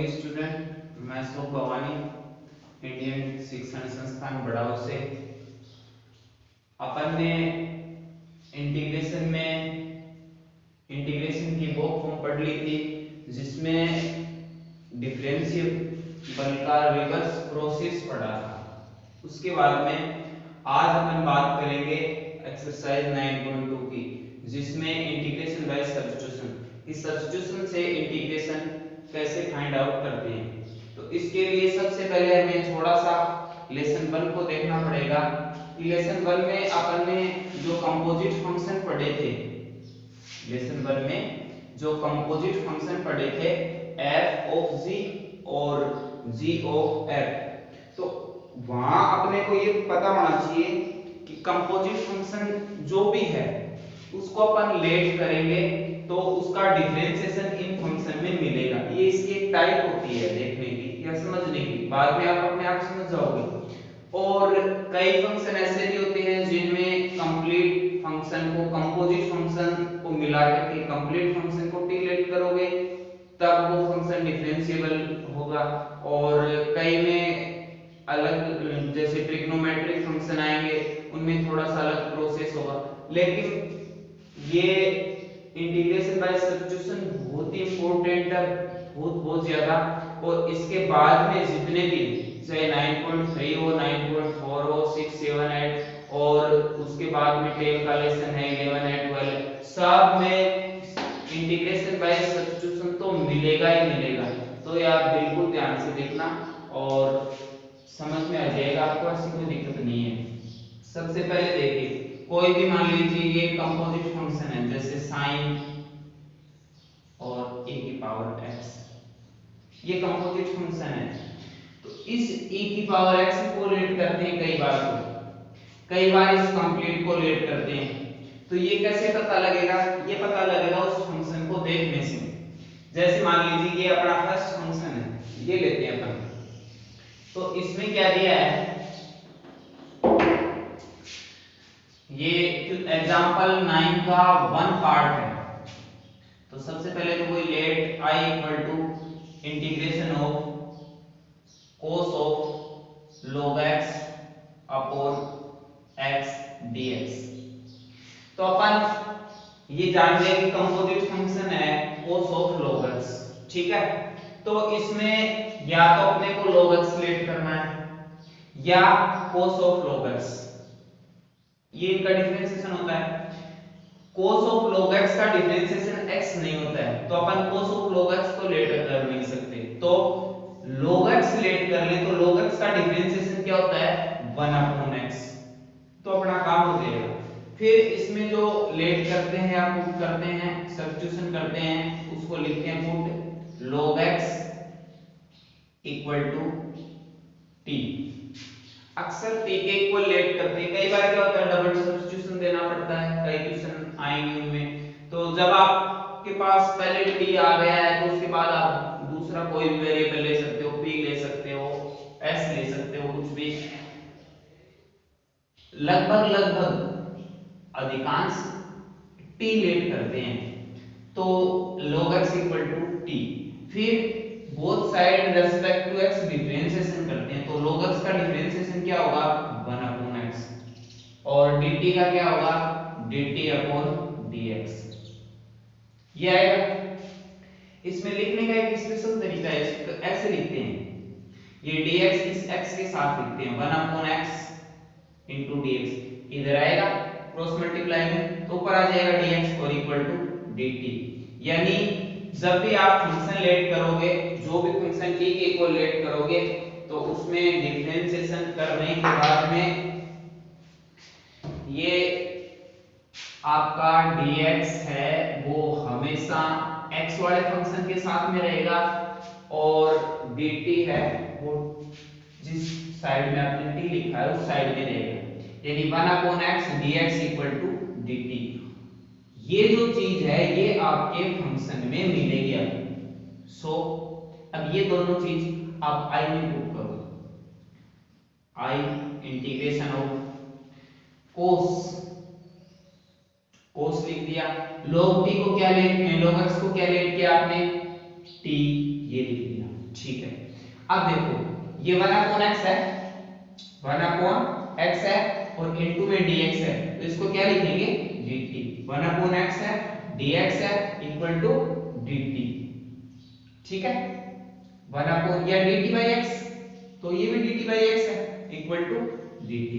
Morning student, मैं श्लोक Bhavani Indian शिक्षण संस्थान बड़ाव से। अपन ने इंटीग्रेशन की वो फॉर्म पढ़ ली थी जिसमें डिफरेंशिएबल का रिवर्स प्रोसेस पढ़ा था। उसके बाद में आज अपन बात करेंगे एक्सरसाइज 9.2 की, जिसमें इंटीग्रेशन बाय सब्स्टिट्यूशन। इस सब्स्टिट्यूशन से इंटीग्रेशन कैसे फाइंड आउट करते हैं। तो इसके लिए सबसे पहले हमें थोड़ा सा लेसन 1 को देखना पड़ेगा। लेसन 1 में अपन ने जो कंपोजिट फंक्शन पढ़े थे, लेसन 1 में जो कंपोजिट फंक्शन पढ़े थे f ऑफ g और g ऑफ f, तो वहां अपने को ये पता होना चाहिए कि कंपोजिट फंक्शन जो भी है उसको अपन लेट करेंगे तो उसका डिफरेंशिएशन इन फंक्शन में मिलेगा। ये इसकी एक टाइप होती है देखने की या समझने की, बाद में आप अपने आप समझ जाओगे। और कई फंक्शन ऐसे भी होते हैं जिनमें कंप्लीट फंक्शन को कंपोजिट फंक्शन को मिला करके कंप्लीट फंक्शन को टी लेट करोगे तब वो फंक्शन डिफरेंशिएबल होगा। और कई में अलग, जैसे ट्रिग्नोमेट्रिक फंक्शन आएंगे उनमें थोड़ा सा अलग प्रोसेस होगा। लेकिन ये इंटीग्रेशन बाय सब्स्टिट्यूशन बहुत ही इंपॉर्टेंट है, बहुत ज्यादा। और इसके बाद में जितने भी चाहे 9.3 हो, 9.4 हो, 6, 7, 8 और उसके बाद में 10 का लेसन है 11 है 12, सब में इंटीग्रेशन बाय सब्स्टिट्यूशन तो मिलेगा ही मिलेगा। तो ये आप बिल्कुल ध्यान से देखना और समझ में आ जाएगा आपको, ऐसी कोई दिक्कत नहीं है। सबसे पहले देखिए, कोई भी मान लीजिए ये कंपोजिट फंक्शन है जैसे साइन और e की पावर x, ये कंपोजिट फंक्शन है। तो इस e की पावर x को लेट करते हैं कई बार इस कंप्लीट को लेट करते हैं। तो ये कैसे पता लगेगा? ये पता लगेगा उस फंक्शन को देखने से। जैसे मान लीजिए ये अपना फर्स्ट फंक्शन है, ये लेते हैं अपन। तो इसमें क्या दिया है, ये एग्जांपल 9 का 1 पार्ट है। तो सबसे पहले तो कोई let i equal to integration of cos of log x upon x dx। तो अपन ये जान गए कि कंपोजिट फंक्शन है cos ऑफ log x, ठीक है। तो इसमें या तो अपने को log x लेट करना है या cos ऑफ log x, ये इनका डिफरेंशिएशन होता है। cos ऑफ log x का डिफरेंशिएशन x नहीं होता है, तो अपन cos ऑफ log x को लेट कर नहीं सकते। तो log x लेट कर ले तो log x का डिफरेंशिएशन क्या होता है 1 अपॉन x, तो अपना काम हो जाएगा। फिर इसमें जो लेट करते हैं या पुट करते हैं, सब्स्टिट्यूशन करते हैं, उसको लिखते हैं put log x equal to t। अक्सर t के इक्वल लेट करते हैं, कई बार क्या होता है डबल सब्स्टिट्यूशन देना पड़ता है, कई क्वेश्चन आएंगे उनमें। तो जब आपके पास पहले t आ गया है तो उसके बाद आप दूसरा कोई भी वेरिएबल ले सकते हो, p ले सकते हो, s ले सकते हो, कुछ भी। लगभग अधिकांश t लेट करते हैं, तो log x equal to t। फिर both side respect to x differentiation करते हैं, तो log x का डिफरेंशिएशन क्या होगा 1 अपॉन x और dt का क्या होगा dt अपॉन dx, ये आएगा। इसमें लिखने का एक स्पेशल तरीका है, इसको ऐसे लिखते हैं, ये dx इस x के साथ लिखते हैं 1 अपॉन x इंटू dx, इधर आएगा क्रॉस मल्टीप्लाई में तो ऊपर आ जाएगा dx और इक्वल टू dt। यानी जब भी आप फंक्शन लेट करोगे, जो भी फंक्शन t के इक्वल लेट करोगे, तो उसमें डिफरेंशिएशन करने के बाद में ये आपका dx है वो हमेशा x वाले फंक्शन के साथ में रहेगा और dt है वो जिस साइड में आपने t लिखा है उस साइड में रहेगा। यानी 1 upon x dx equal to dt। ये जो चीज है ये आपके फंक्शन में मिलेगी आपको। सो अब ये दोनों चीज आप i में पुट करो, i इंटीग्रेशन ऑफ cos लिख दिया, log t को क्या लेट, log x को क्या लेट किया आपने t, ये लिख दिया। ठीक है, अब देखो ये 1/x है, 1/x है और इनटू में dx है, तो इसको क्या लिखेंगे dt। 1/x है, dx है इक्वल टू dt। ठीक है, 1 या dt बाई x, तो ये भी dt बाई x है इक्वल टू dt।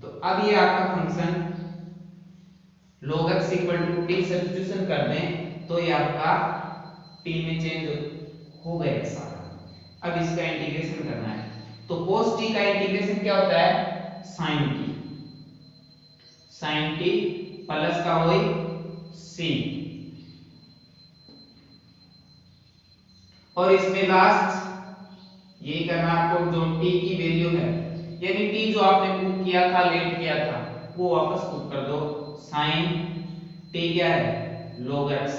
तो अब ये आपका function log x equal to t substitution कर दें तो ये आपका t में चेंज हो गया सारा। अब इसका इंटीग्रेशन करना है, तो cos t का इंटीग्रेशन क्या होता है sin t, sin t plus का वही c, और इसमें लास्ट यही करना आपको, जो t की वैल्यू है यानी t जो आपने पुट किया था, लेट किया था, वो वापस पुट कर दो। sin t क्या है log x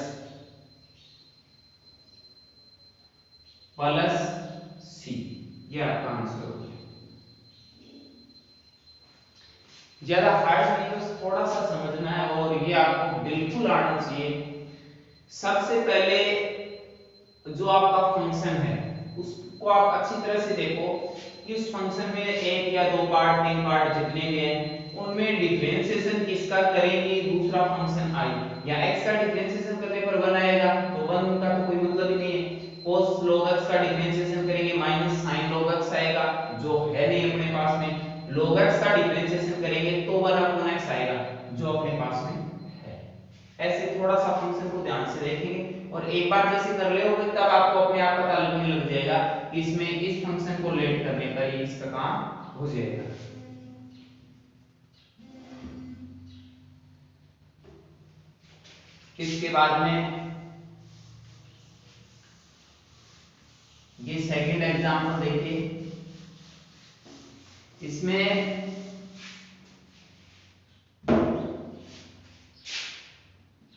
प्लस c, ये आपका आंसर हो गया। ज्यादा हार्ड नहीं, बस थोड़ा सा समझना है और ये आपको बिल्कुल आना चाहिए। सबसे पहले जो आपका फंक्शन है उसको आप अच्छी तरह से देखो कि उस फंक्शन में एक या दो पार्ट, तीन पार्ट जितने भी हैं उनमें डिफरेंशिएशन किसका करेंगे, दूसरा फंक्शन i या x का डिफरेंशिएशन करने पर 1 आएगा, तो 1 का तो कोई मतलब ही नहीं है। cos log x का डिफरेंशिएशन करेंगे माइनस sin log x आएगा, जो है नहीं अपने पास में। log x का डिफरेंशिएशन करेंगे तो 1/x आएगा, जो अपने पास में है। ऐसे थोड़ा सा फंक्शन को ध्यान से देखेंगे और एक बार जैसे कर ले होगे तब आपको अपने आप पता लगने लग जाएगा कि इसमें इस फंक्शन को लेट करने पर ही इसका काम हो जाएगा। इसके बाद में ये सेकंड एग्जांपल देखिए, इसमें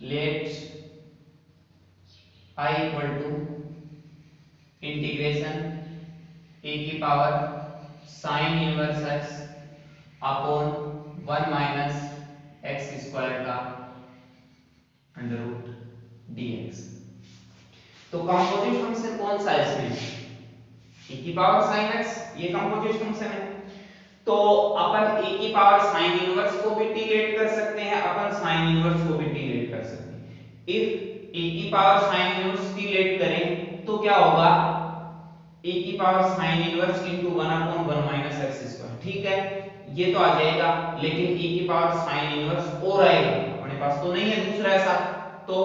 let i equal to integration e की power sine inverse x upon 1 minus X square का अंडर रूट dx। तो कंपोजिट फंक्शन कौन सा है इसमें, e की पावर sin x, ये कंपोजिट फंक्शन है। तो अपन e की पावर sin इनवर्स को भी t लेट कर सकते हैं, अपन sin इनवर्स को भी t लेट कर सकते हैं। इफ e की power sin inverse t let करें तो क्या होगा, e की power sin inverse into 1/1 minus X square. ठीक है, ये तो आ जाएगा, लेकिन e की पावर sin इनवर्स और आएगा, अपने पास तो नहीं है दूसरा ऐसा। तो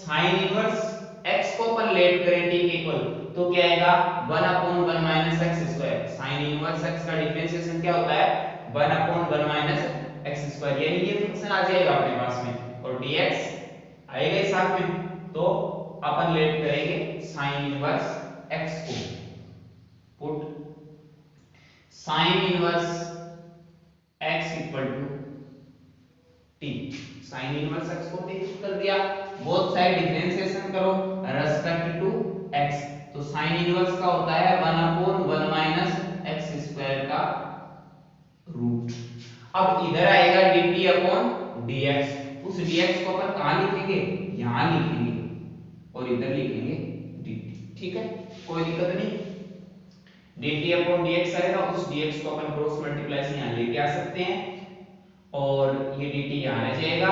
sin इनवर्स x को अपन लेट करें t के इक्वल, तो क्या आएगा 1/1 minus X square. sin inverse x का डिफरेंशिएशन क्या होता है 1/1 माइनस एक्स स्क्वायर, यानी ये फंक्शन आ जाएगा अपने पास में और dx आएगा ही साथ में। तो अपन लेट करेंगे sin इनवर्स x को, put sin inverse x equal to t, sin inverse x को t कर दिया, बोथ साइड डिफरेंशिएशन करो रेस्पेक्ट टू x, तो sin इनवर्स का होता है 1/1 माइनस एक्स स्क्वायर का रूट। अब इधर आएगा dt अपॉन dx, उस dx को अपन कहां लिखेंगे, यहां लिखेंगे और इधर लिखेंगे dt। ठीक है, कोई दिक्कत नहीं, dt अपॉन dx आएगा, उस dx को अपन क्रॉस मल्टीप्लाई से यहां लेके आ सकते हैं और ये dt यहां रह जाएगा।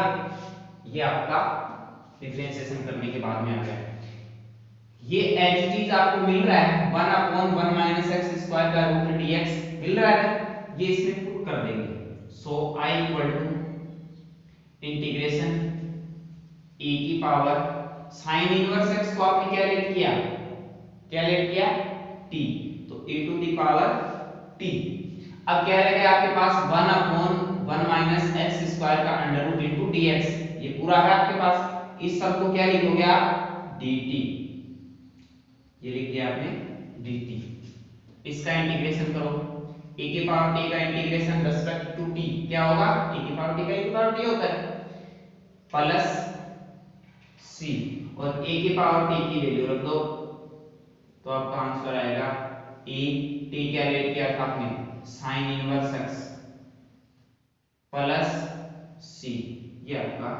ये आपका डिफरेंशिएशन करने के बाद में आ गया, ये एज इट इज आपको मिल रहा है 1/1 माइनस एक्स स्क्वायर का रूट dx मिल रहा है, ये इसमें पुट कर देंगे। So i equal to integration e की पावर sin इनवर्स x को आपने क्या लेट किया, क्या लेट किया t, तो e to the power t। अब क्या रह गया आपके पास 1/1 माइनस एक्स स्क्वायर का अंडर रूट इनटू dx, ये पूरा है आपके पास। इस सब को क्या लिखोगे आप dt, ये लिख दिया आपने dt। इसका इंटीग्रेशन करो, e की पावर t का इंटीग्रेशन रेस्पेक्ट टू t क्या होगा, e की पावर t का e की पावर t होता है प्लस c, और a की पावर t की वैल्यू रख दो, तो आपका आंसर आएगा e, t क्या लेट किया था आपने sin inverse x plus c, ये आपका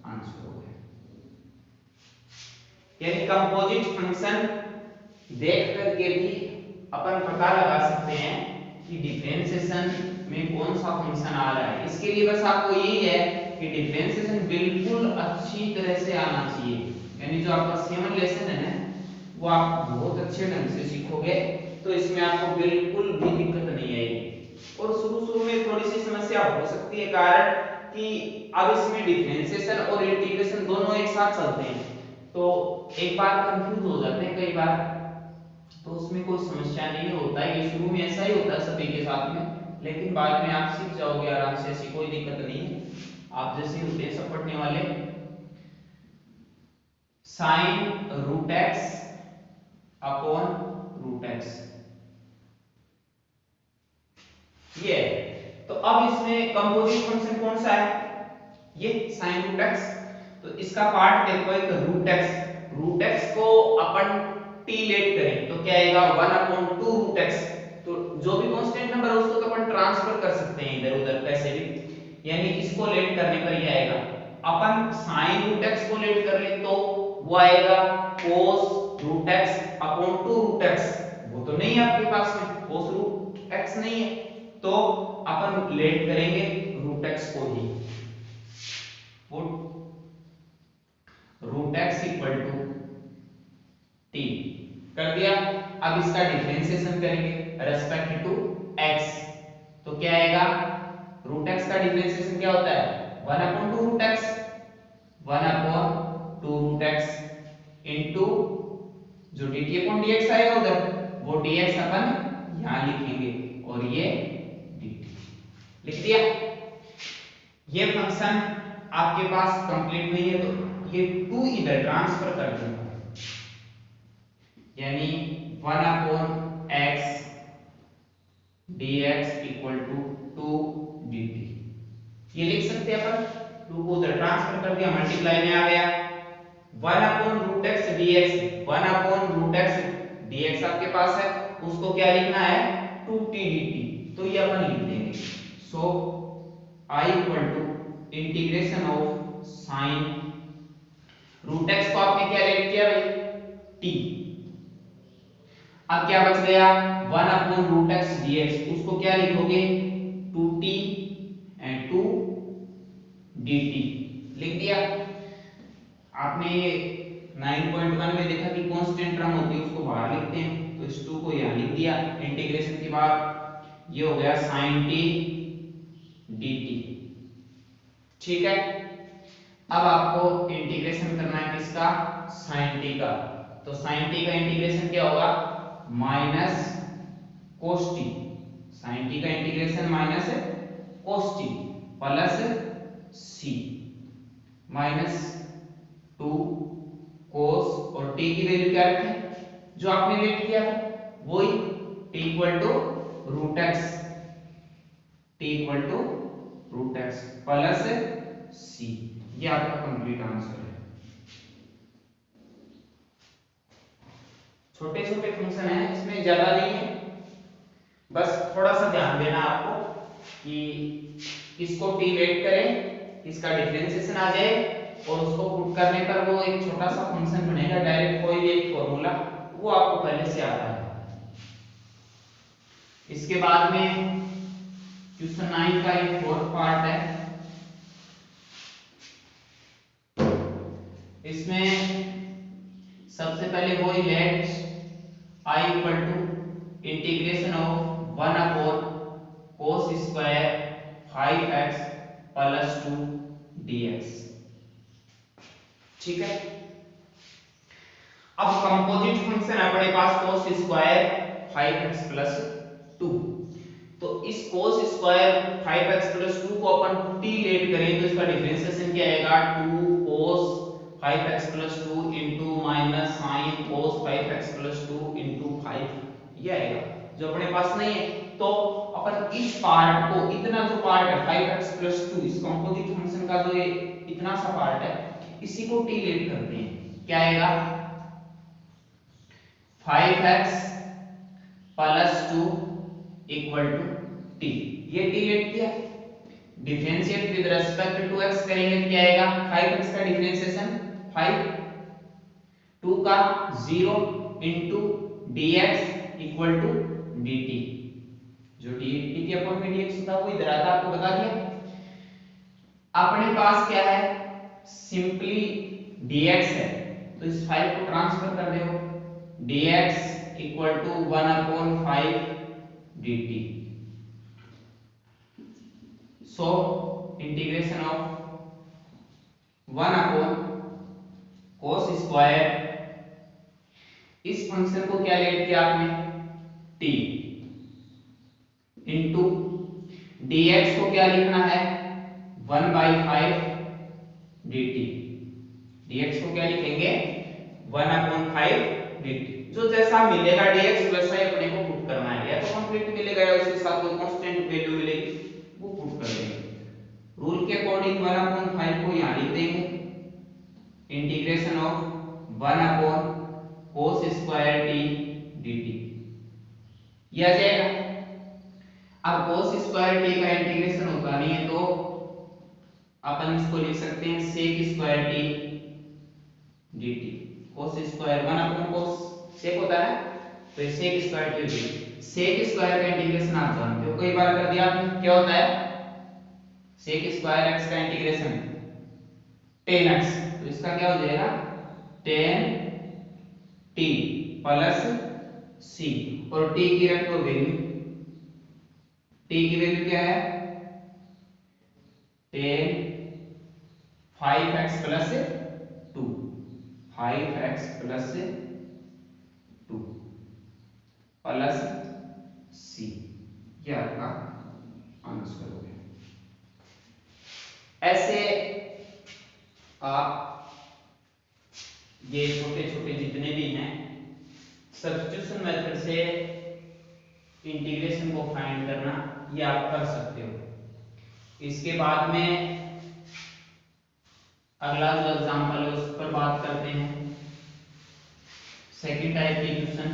आंसर हो गया। यानी कंपोजिट फंक्शन देख करके भी अपन पता लगा सकते हैं कि डिफरेंशिएशन में कौन सा फंक्शन आ रहा है। इसके लिए बस आपको यही है कि डिफरेंशिएशन बिल्कुल अच्छी तरह से आना चाहिए, यानी जो आपका 7 लेसन है ना वो आप बहुत अच्छे ढंग से सीखोगे तो इसमें आपको बिल्कुल भी दिक्कत नहीं आएगी। और शुरू में थोड़ी सी समस्या हो सकती है, कारण कि अब इसमें डिफरेंशिएशन और इंटीग्रेशन दोनों एक साथ चलते हैं तो एक बार कंफ्यूज हो जाते हैं कई बार, तो उसमें कोई समस्या नहीं होता है। ये शुरू में ऐसा ही होता है सभी के साथ में, लेकिन बाद में आप सीख जाओगे आराम से, ऐसी कोई दिक्कत नहीं है। आप जैसे ही होते हैं सब पढ़ने वाले। Sine root X upon root X, ये तो अब इसमें कंपोजिट फंक्शन कौन सा है, ये sin रूट x। तो इसका पार्ट देखो एक रूट x को अपन t लेट करें तो क्या आएगा 1/2 रूट x। तो जो भी कांस्टेंट नंबर है उसको तो अपन ट्रांसफर कर सकते हैं इधर उधर कैसे भी, यानी इसको लेट करने पर ये आएगा। अपन sin रूट x को लेट कर ले तो वो आएगा cos root x upon 2 root x। वो तो नहीं है आपके पास में, cos रूट x नहीं है, तो अपन लेट करेंगे रूट x को ही, root x equal to t कर दिया। अब इसका डिफरेंशिएशन करेंगे रेस्पेक्ट टू x, तो क्या आएगा, रूट x का डिफरेंशिएशन क्या होता है 1/2 root x, 1/2 root x into जो dt अपॉन dx आएगा उधर वो dx अपन यहां लिखेंगे और ये dt लिख दिया। ये फंक्शन आपके पास कंप्लीट नहीं है तो ये 2 इधर ट्रांसफर कर दूंगा, यानी 1/x dx equal to 2 dt, ये लिख सकते हैं अपन। 2 को उधर ट्रांसफर कर दिया, मल्टीप्लाई में आ गया 1/√x dx, 1/√x dx आपके पास है, उसको क्या लिखना है 2t dt, तो ये अपन लिख देंगे। So I equal to integration of sine root x को आपने क्या लेट किया भाई t, अब क्या बच गया 1/√x dx, उसको क्या लिखोगे 2t एंड 2 dt लिख दिया। आपने 9.1 में देखा कि कांस्टेंट टर्म होती है उसको बाहर लिखते हैं, तो इस 2 को यहां लिख दिया। इंटीग्रेशन के बाद ये हो गया sin t dt, ठीक है। अब आपको इंटीग्रेशन करना है किसका sin t का, तो sin t का इंटीग्रेशन क्या होगा minus cos t, sin t का integration minus cos t plus c minus 2 cos और t की वैल्यू क्या रखें जो आपने लेट किया था वही t equal to root x, t equal to root x plus c, ये आपका कंप्लीट आंसर है। छोटे छोटे फंक्शन है, इसमें ज्यादा नहीं है, बस थोड़ा सा ध्यान देना आपको कि इसको t लेट करें, इसका डिफरेंशिएशन आ जाए और उसको पुट करने पर वो एक छोटा सा फंक्शन बनेगा, डायरेक्ट कोई भी एक फॉर्मूला वो आपको पहले से आता है। इसके बाद में क्वेश्चन 9 का एक फोर्थ पार्ट है, इसमें सबसे पहले वो let I equal to integration of 1/cos square 5x plus 2 dx, ठीक है। अब कंपोजिट फंक्शन है अपने पास cos स्क्वायर 5x प्लस 2, तो इस cos स्क्वायर 5x प्लस 2 को अपन t लेट करें तो इसका डिफरेंशिएशन क्या आएगा 2 cos 5x plus 2 into minus sine cos 5x plus 2 into 5, ये आएगा जो अपने पास नहीं है। तो अपन इस पार्ट को, इतना जो पार्ट है 5x प्लस 2 इस कंपोजिट फंक्शन का जो ये इतना सा पार्ट है इसी को t लेट करते हैं, क्या आएगा 5x plus 2 equal to t, ये t लेट किया। Differentiate with respect to x करेंगे तो क्या आएगा 5x का डिफरेंशिएशन 5, 2 का 0 into dx equal to dt। जो dt अपॉन में dx था वो इधर आता, आपको बता दिया। अपने पास क्या है, सिंपली dx है, तो इस 5 को ट्रांसफर कर दो, dx equal to 1/5 dt। So integration of 1/cos square, इस फंक्शन को क्या लेट किया आपने, t, इंटू dx को क्या लिखना है, 1/5 dt। dx को क्या लिखेंगे, 1/5 dt। जो जैसा मिलेगा dx वैसा ही अपने को पुट करना है, या तो कंप्लीट मिलेगा या उसके साथ कोई कांस्टेंट वैल्यू मिलेगी वो पुट कर देंगे। रूल के अकॉर्डिंग 1/5 को यहां लिख देंगे, integration of 1/cos square t dt, ये आ जाएगा। अब cos स्क्वायर t का इंटीग्रेशन होता नहीं है, तो अपन इसको लिख सकते हैं sec square t dt। cos square 1/cos sec होता है, तो sec square t dt। sec square का इंटीग्रेशन आप जानते हो, कई बार कर दिया आपने, क्या होता है, sec स्क्वायर x का इंटीग्रेशन 10x, तो इसका क्या हो जाएगा 10t प्लस c, और t की रख दो वैल्यू, t की वैल्यू क्या है 10 5x plus 2, 5x plus 2 plus c, ये आपका आंसर हो गया। ऐसे आप ये छोटे छोटे जितने भी हैं सब्स्टिट्यूशन मेथड से इंटीग्रेशन को फाइंड करना, ये आप कर सकते हो। इसके बाद में अगला जो एग्जांपल है उस पर बात करते हैं, सेकंड टाइप की इक्वेशन,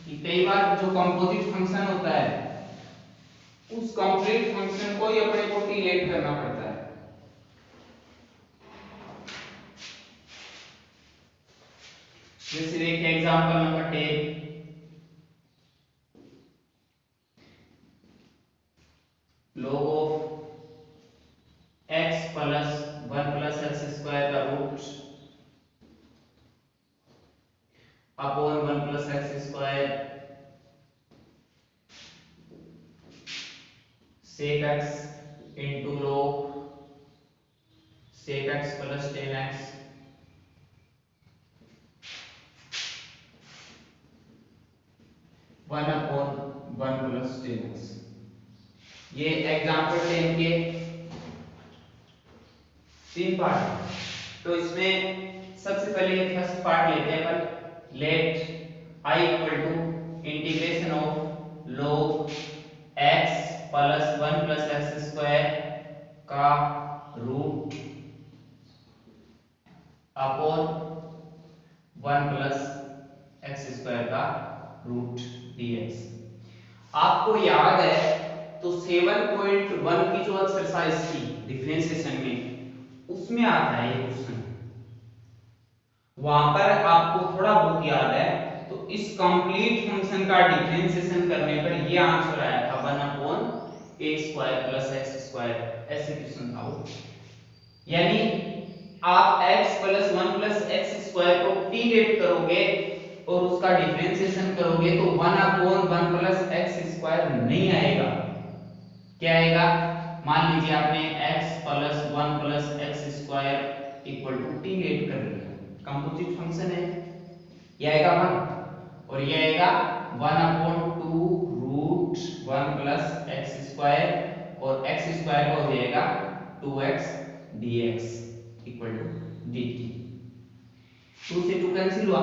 कि कई बार जो कंपोजिट फंक्शन होता है उस कंप्लीट फंक्शन को ही अपने को टीलेट करना पड़ता है। जैसे देखिए example number 10, log of x plus 1 plus x square का root upon 1 plus x square sec x into log sec x plus 10x 1/1 plus 10x। ये एग्जांपल 10 के 3 पार्ट हैं। तो इसमें सबसे पहले ये फर्स्ट पार्ट लेते हैं अपन, let i equal to integration of log x plus 1 plus x square का root upon 1 plus x square का रूट dx। आपको याद है तो 7.1 की जो एक्सरसाइज थी डिफरेंशिएशन में, उसमें आता है ये क्वेश्चन, वहां पर आपको थोड़ा बहुत याद है तो इस कंप्लीट फंक्शन का डिफरेंशिएशन करने पर ये आंसर आया था 1/a square plus x square, ऐसे क्वेश्चन था वो। यानी आप x plus 1 plus x square को t लेट करोगे और उसका डिफरेंशिएशन करोगे तो 1/1 प्लस एक्स स्क्वायर नहीं आएगा, क्या आएगा, मान लीजिए आपने x plus 1 plus x square equal to t let कर लिया, कंपोजिट फंक्शन है, ये आएगा 1 और ये आएगा 1/2 रूट 1 प्लस एक्स स्क्वायर और एक्स स्क्वायर का हो जाएगा 2x dx equal to dt। 2 से 2 कैंसिल हुआ,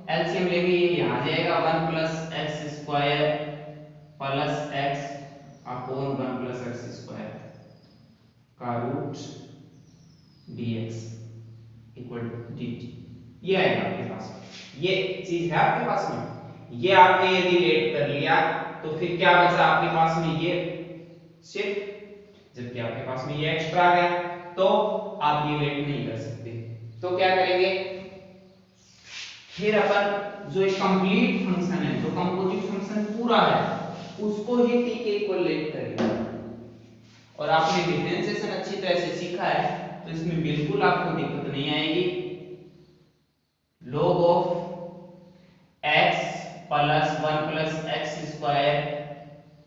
एलसीएम लेंगे ये यहां आ जाएगा 1 plus x square plus x upon 1 plus x square का root dx equal to dt। ये आएगा आपके पास, ये चीज है आपके पास में। ये आपने यदि लेट कर लिया तो फिर क्या बचा आपके पास में, ये शिफ्ट, जबकि आपके पास में ये एक्स्ट्रा आ गया तो आप ये लेट नहीं कर सकते। तो क्या करेंगे, फिर अपन जो एक कंप्लीट फंक्शन है, जो कंपोजिट फंक्शन पूरा है, उसको ही t के इक्वल लेट करेंगे। और आपने डिफरेंशिएशन अच्छी तरह से सीखा है तो इसमें बिल्कुल आपको दिक्कत नहीं आएगी। log of x plus 1 plus x square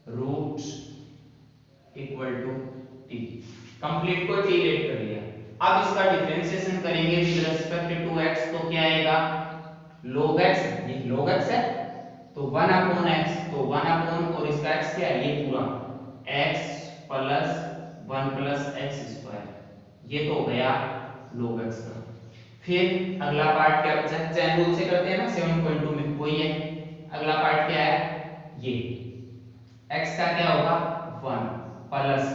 root equal to T. Complete को टी लेट कर लिया। अब इसका डिफरेंशिएशन करेंगे विद रिस्पेक्ट टू x, तो क्या आएगा log x, ये log x है तो 1 अपॉन x, तो 1 अपॉन और इसका x क्या है, ये पूरा x plus 1 plus x square, ये तो हो गया log x का। फिर अगला पार्ट क्या बचा है, चैन रूल से करते हैं ना 7.2 में, वही है। अगला पार्ट क्या है, ये x का क्या होगा 1 प्लस,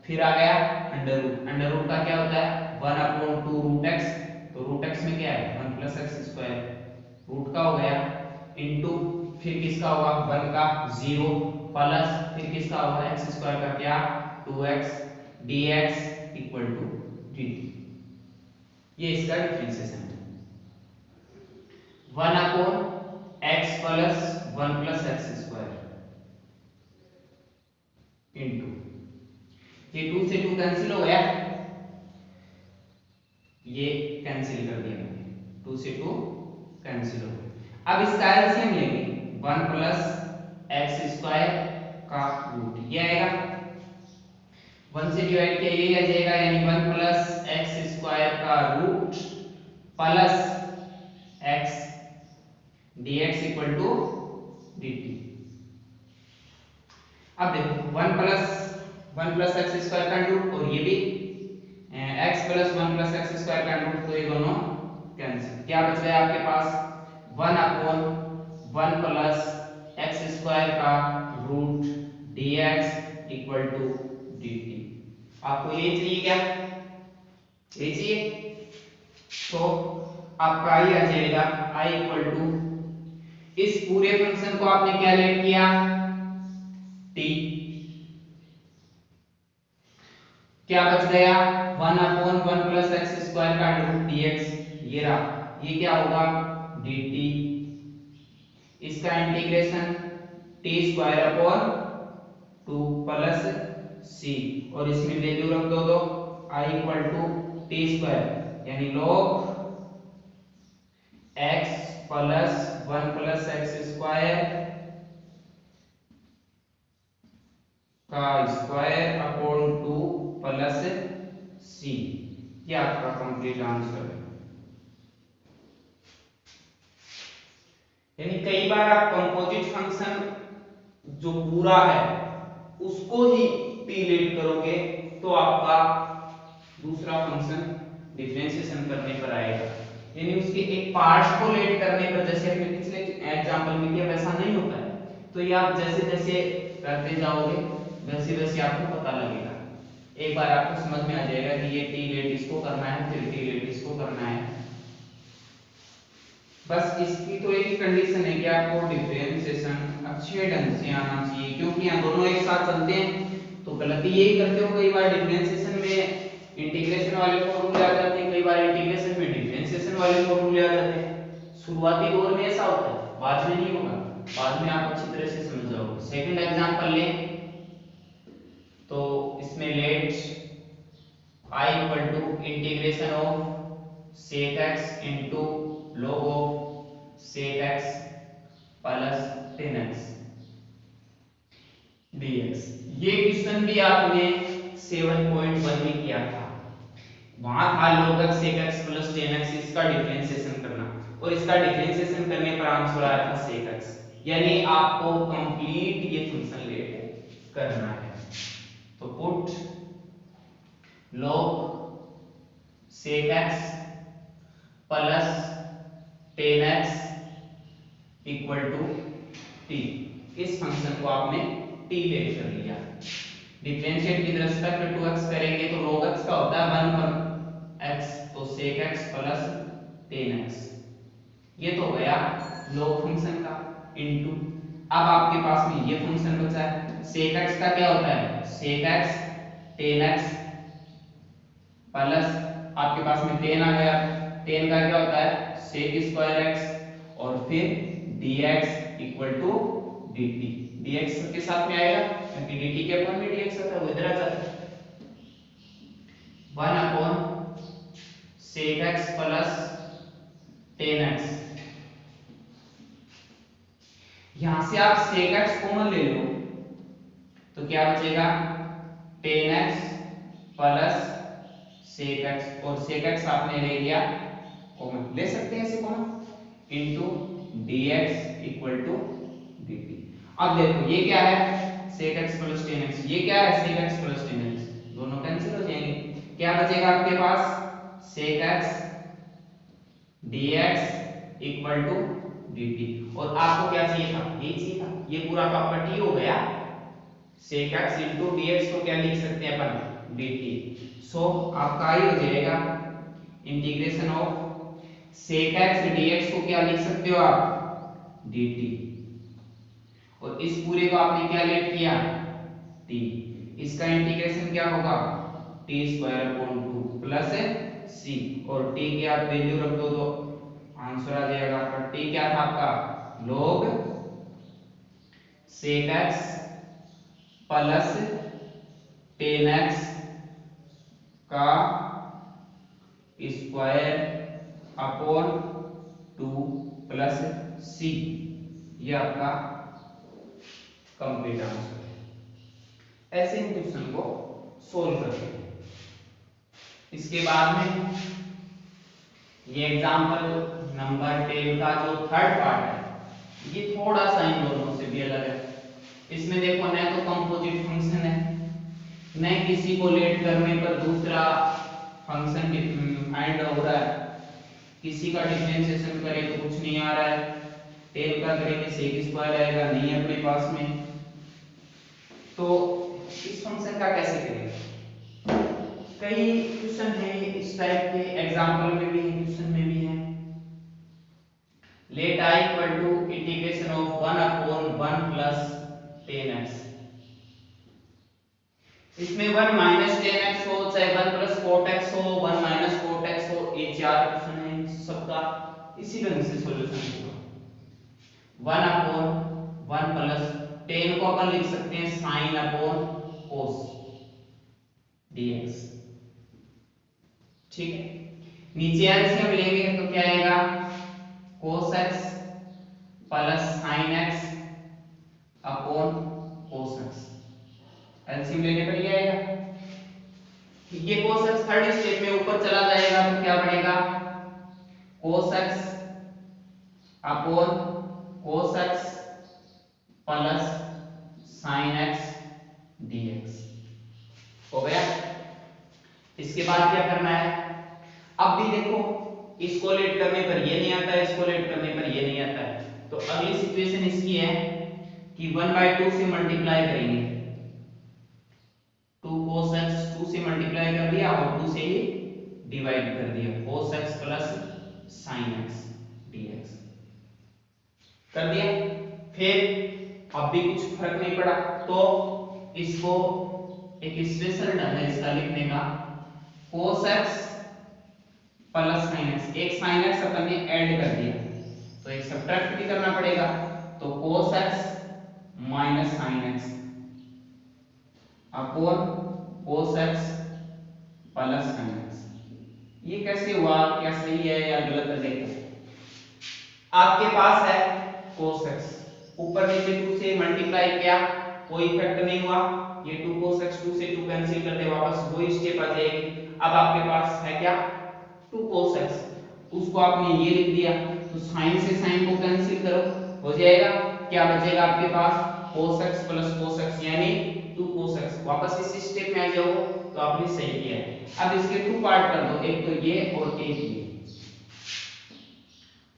फिर आ गया अंडर रूट, अंडर रूट का क्या होता है 1 अपॉन 2 रूट x, तो रूट x में क्या है 1 प्लस एक्स स्क्वायर, रूट का हो गया इनटू, फिर किसका होगा 1 का 0 प्लस, फिर किसका होगा एक्स स्क्वायर का क्या 2x dx equal to dt। ये इसका डिफरेंशिएशन है 1 upon x plus 1 plus x square into, ये 2 से 2 कैंसिल हो गया, ये कैंसिल कर दिया मैंने, 2 से 2 कैंसिल हो गया। अब इसका एलसीएम लेंगे 1 प्लस एक्स स्क्वायर का रूट, ये आएगा 1 से डिवाइड किया ये आ जाएगा, यानी 1 प्लस एक्स स्क्वायर का root plus X dx equal to dt। अब देखो 1 प्लस एक्स स्क्वायर का रूट और ये भी x plus 1 plus x square का रूट, तो ये दोनों कैंसिल, क्या बच गया आपके पास 1 अपॉन 1 प्लस एक्स स्क्वायर का root dx equal to dt। आपको ये चाहिए क्या, ये चाहिए, तो आपका आई आ जाएगा i इक्वल टू, इस पूरे फंक्शन को आपने क्या लेट किया t, क्या बच गया 1 अपॉन 1 प्लस एक्स स्क्वायर का रूट dx, ये रहा, ये क्या होगा dt, इसका integration t square upon 2 plus c, और इसमें वैल्यू रख दो तो i equal to T square, यानी log x plus 1 plus x square का स्क्वायर अपॉन 2 प्लस c, ये आपका कंप्लीट आंसर है। यानी कई बार आप कंपोजिट फंक्शन जो पूरा है उसको ही t लेट करोगे तो आपका दूसरा फंक्शन डिफरेंशिएशन करने पर आएगा, यानी उसके एक पार्ट को लेट करने पर, जैसे हमने पिछले एग्जांपल में किया वैसा नहीं होता है, तो ये आप जैसे जैसे करते जाओगे वैसे वैसे आपको पता लगेगा, एक बार आपको समझ में आ जाएगा कि ये टी लेट इसको करना है, फिर टी लेट इसको करना है। बस इसकी तो एक कंडीशन है कि आपको डिफरेंशिएशन अच्छे ढंग से आना चाहिए, क्योंकि यहाँ दोनों एक साथ चलते हैं तो गलती यही करते हो, कई बार डिफरेंशिएशन में इंटीग्रेशन वाले फॉर्मूले आ जाते हैं, कई बार इंटीग्रेशन में डिफरेंशिएशन वाले फॉर्मूले आ जाते हैं। शुरुआती दौर में ऐसा होता है, बाद में नहीं होगा, बाद में आप अच्छी तरह से समझ जाओगे। सेकंड एग्जांपल लें तो इसमें let i equal to integration of sec x into log of sec x plus tan x dx। ये क्वेश्चन भी आपने 7.1 में किया था, वहां था log x sec x plus tan x, इसका डिफरेंशिएशन करना, और इसका डिफरेंशिएशन करने पर आंसर आया था sec x, यानी आपको कंप्लीट ये फंक्शन लेट करना है। तो put log sec x plus tan x equal to t, इस फंक्शन को आपने t लेट कर लिया। Differentiate with respect to x करेंगे तो log x का होता है 1 पर x, तो sec x plus tan x, ये तो हो गया log फंक्शन का इनटू, अब आपके पास में ये फंक्शन बचा है, sec x का क्या होता है sec x tan x plus आपके पास में tan आ गया, tan का क्या होता है sec स्क्वायर x और फिर dx equal to dt। dx के साथ में आएगा क्योंकि dt के अपॉन में dx होता है, वो इधर आ जाता है। 1 upon sec x plus tan x। यहां से आप sec x कॉमन ले लो तो क्या बचेगा tan x plus sec x, और sec x आपने ले लिया कॉमन, ले सकते हैं इसे common, into dx equal to dt। अब देखो ये क्या है sec x plus tan x, ये क्या है sec x plus tan x, दोनों कैंसिल हो जाएंगे। क्या बचेगा आपके पास sec x dx equal to dt। और आपको क्या चाहिए था, ये चाहिए था, ये पूरा तो आपका t हो गया। sec x into dx को क्या लिख सकते हैं अपन dt। सो आपका ही हो जाएगा integration of sec x dx को क्या लिख सकते हो आप dt, और इस पूरे को आपने क्या लेट किया t। इसका इंटीग्रेशन क्या होगा t square upon 2 plus c, और t की आप वैल्यू रख दो तो आंसर आ जाएगा आपका। t क्या था आपका log sec x plus tan x का स्क्वायर अपॉन 2 प्लस c, ये आपका कंप्लीट आंसर है। ऐसे ही क्वेश्चन को सोल्व करते हैं। इसके बाद में ये एग्जांपल नंबर 10 का जो थर्ड पार्ट है, ये थोड़ा सा इन दोनों से भी अलग है। इसमें देखो न तो कंपोजिट फंक्शन है, न किसी को लेट करने पर दूसरा फंक्शन फाइंड हो रहा है, किसी का डिफरेंशिएशन करे तो कुछ नहीं आ रहा है, टेल का करेंगे sec स्क्वायर आएगा नहीं है अपने पास में, तो इस फंक्शन का कैसे करेंगे। कई क्वेश्चन है इस टाइप के, एग्जांपल में भी है, क्वेश्चन में भी है। Let i equal to integration of 1 upon 1 plus tan x। इसमें 1 माइनस tan x हो चाहे 1 प्लस cot x हो 1 माइनस cot x हो, ये चार क्वेश्चन है सबका इसी ढंग से सॉल्यूशन होगा। 1 अपॉन 1 प्लस tan को अपन लिख सकते हैं sin अपॉन cos dx, ठीक है। नीचे एलसीएम लेंगे तो क्या आएगा cos x plus sin x upon cos x, LCM लेने पर ये आएगा। ये cos x थर्ड स्टेप में ऊपर चला जाएगा तो क्या बनेगा cos x upon cos x plus sin x dx हो गया। इसके बाद क्या करना है, अब भी देखो इसको लेट करने पर ये नहीं आता है, इसको लेट करने पर ये नहीं आता है, तो अगली सिचुएशन इसकी है कि 1/2 से मल्टीप्लाई करेंगे, 2 cos x 2 से मल्टीप्लाई कर दिया और 2 से ही डिवाइड कर दिया, cos x plus sin x dx कर दिया। फिर अब भी कुछ फर्क नहीं पड़ा तो इसको एक स्पेशल ढंग है इसका लिखने का, cos x plus sin x, एक sin x अपन ने ऐड कर दिया तो एक सब्ट्रैक्ट भी करना पड़ेगा, तो cos x minus sin x upon cos x plus sin x। ये कैसे हुआ, क्या सही है या गलत है देखो। आपके पास है cos x, ऊपर नीचे 2 से मल्टीप्लाई किया कोई इफेक्ट नहीं हुआ, ये 2 cos x 2 से 2 कैंसिल कर दे वापस वही स्टेप आ जाएगी। अब आपके पास है क्या 2 cos x, उसको आपने ये लिख दिया तो sin से sin को कैंसिल करो हो जाएगा, क्या बचेगा आपके पास cos x plus cos x यानी 2 cos x, वापस इस स्टेप में आ जाओ तो आपने सही किया है। अब इसके 2 पार्ट कर दो, एक तो ये और एक ये,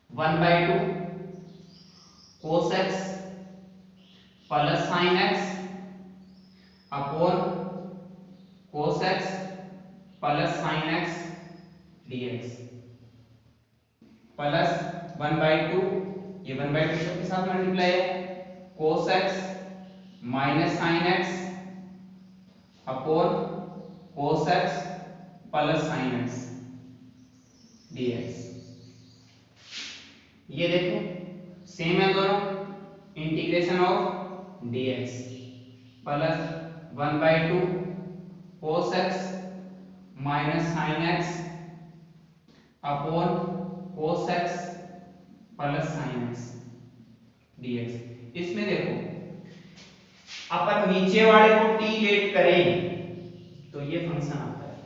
1/2 cos x plus sin x upon cos x plus sin x dx plus 1/2, ये 1/2 सबके साथ मल्टीप्लाई है, cos x minus sin x upon cos x plus sin x dx। ये देखो सेम है दोनों, integration of dx plus 1/2 cos x minus sin x upon cos x plus sin x dx। इसमें देखो अपन नीचे वाले को t लेट करें तो ये फंक्शन आता है,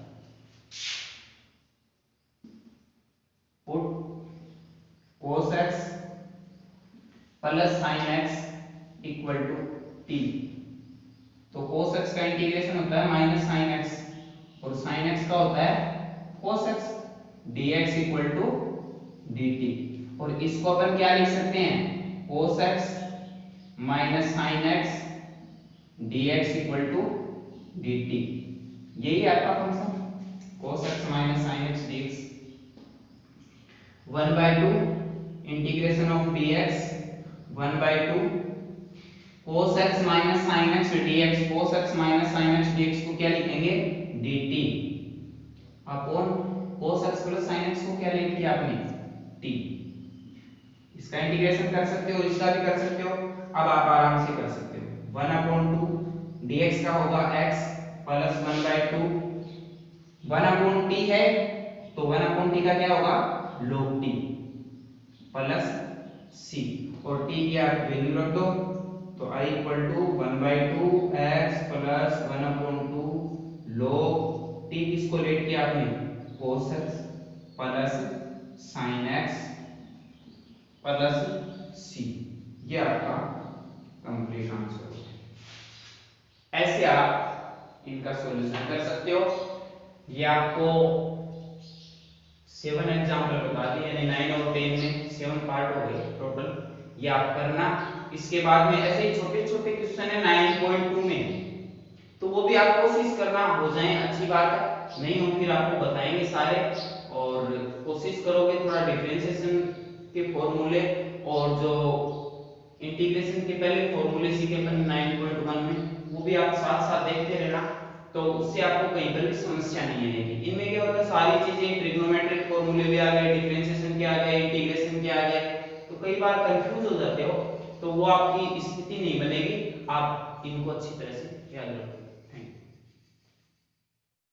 put cos x plus sin x equal to t। तो cos x का इंटीग्रेशन होता है माइनस sin x और sin x का होता है cos x, dx equal to dt। और इसको अपन क्या लिख सकते हैं, cos x minus sin x dx equal to dt। यही आपका function cos x minus sin x dx। 1/2 integration of dx 1/2 cos x minus sin x dx, cos x minus sin x dx को क्या लिखेंगे, dt upon cos x plus sin x को क्या लिख किया आपने, t। इसका इंटीग्रेशन कर सकते हो, इसका भी कर सकते हो, अब आप आराम से कर सकते हो। 1/2 dx का होगा x प्लस 1/2 1/t है तो 1/t का क्या होगा, log t प्लस c और t की आप वैल्यू रख दो तो i equal to 1/2 x plus 1/2 log t। किसको लेट किया आपने, cos x plus sin x plus c। ये आपका कंप्लीट आंसर है। ऐसे आप इनका सॉल्यूशन कर सकते हो। ये आपको 7 एग्जाम्पल बता दिए, यानी 9 और 10 में 7 पार्ट हो गए टोटल, ये आप करना। इसके बाद में ऐसे ही छोटे छोटे क्वेश्चन है 9.2 में, तो वो भी आप कोशिश करना हो जाए, अच्छी बात है, नहीं हो फिर आपको बताएंगे सारे। और कोशिश करोगे थोड़ा डिफरेंशिएशन के फॉर्मूले और जो इंटीग्रेशन के पहले फॉर्मूले सीखे अपन 9.1 में, वो भी आप साथ साथ देखते रहना, तो उससे आपको कहीं पर भी समस्या नहीं आएगी। इनमें क्या होता है, सारी चीजें ट्रिग्नोमेट्रिक फॉर्मूले भी आ गए, डिफरेंशिएशन के आ गए, इंटीग्रेशन के आ गए, तो कई बार कंफ्यूज हो जाते हो, तो वो आपकी स्थिति नहीं बनेगी। आप इनको अच्छी तरह से याद रखो।